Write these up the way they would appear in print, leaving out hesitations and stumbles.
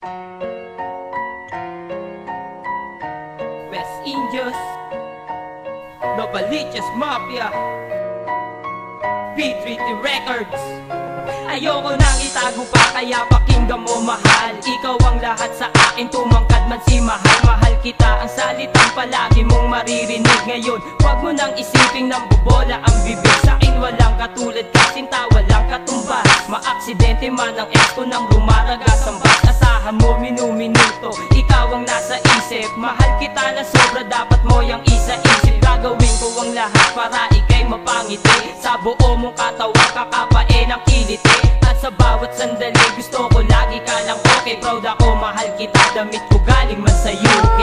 West Indios, Novaliches Mafia, P3T Records. Ayoko nang itago pa, kaya pakinggan mo mahal. Ikaw ang lahat sa akin, tumangkad man si mahal. Mahal kita, ang salitang palagi mong maririnig ngayon. Huwag mo nang isiping nang bubola ang bibig. Sa'kin walang katulad ka, sinta walang katumbas. Maaksidente man ang ex ko nang lumaragas ang bas. Asahan mo minuminuto, ikaw ang nasa isip. Mahal kita na sobra, dapat mo yang isa-isip. Gagawin ko ang lahat para ikay mapangiti. Sa buo mong katawan, kakapain ang kiliti. At sa bawat sandali, gusto ko lagi ka lang okay. Proud ako, mahal kita, damit ko galing man sa UK.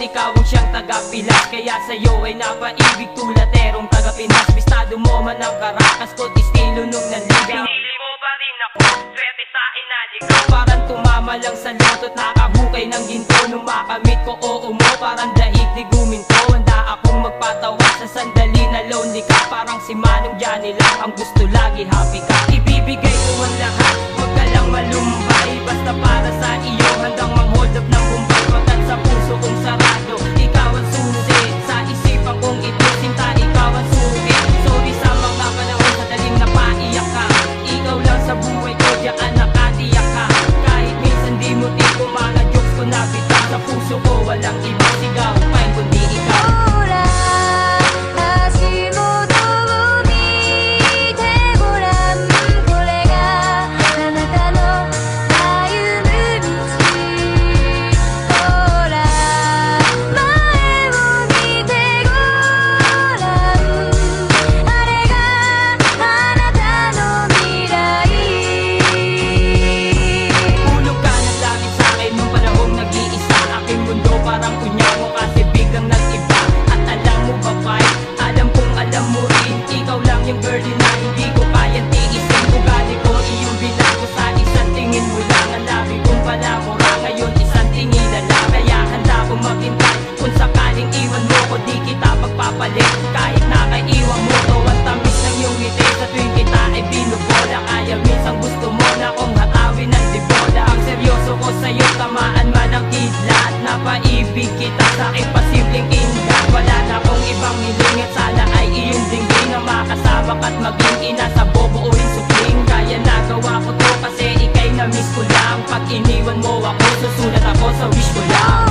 Ikaw ang siyang taga-Pilas, kaya sa'yo ay napaibig tulaterong taga-Pinas. Bistado mo man ang Caracas ko't estilo nung nanligaw. Pinili mo pa rin ako, swerte sa inaligaw. Parang tumama lang sa loto't nakahukay ng ginto. Nung makamit ko oo mo, parang daigdig guminto. Handa akong magpatawa sa sandali na lonely ka. Parang si Manong Johnny lang ang gusto lagi happy ka. Ibibigay ko ang lahat, huwag ka lang malumbay. Basta para sa iyo, handang mang-hold up ng Bombay. Pagkat sa puso kong sarado, ikaw ang susi. Sa isipan kong ito, sinta, ikaw ang suki. Sorry sa mga panahon sa daling napaiyak ka. Ikaw lang sa buhay ko, diyaan nakatiyak ka. Kahit minsan di mo tipo, mga jokes ko nabitaw. Sa puso ko walang ibang sigaw, fine kundi ikaw. Parang kunyamo kasi biglang nag-iba. At alam mo ba, Pai, alam kong alam mo rin, ikaw lang yung girlie na hindi ko kayang tiisin. Ugali ko iyong binago sa isang tingin mo lang. Ang labi kong palamura ngayon, isang tingin na lang. Kaya handa ko maghintay, kung sakaling iwan mo ko, di kita magpapalit. Kahit nakaiwan mo to, ang tamis ng iyong ngiti. Sa tuwing kita ay binubola, kaya minsan gusto mo na kong hatawin ng dibola. Ang seryoso ko sa'yo, tamaan man ang kidlat. Napaibig kita sa'kin, pasimpleng ingat. Wala na akong ibang hiling at sana ay iyong dinggin na makasama ka't maging ina sa bobuuing supling. Kaya nagawa ko to kasi ikay na miss ko lang. Pag iniwan mo ako, susulat ako sa wish ko lang.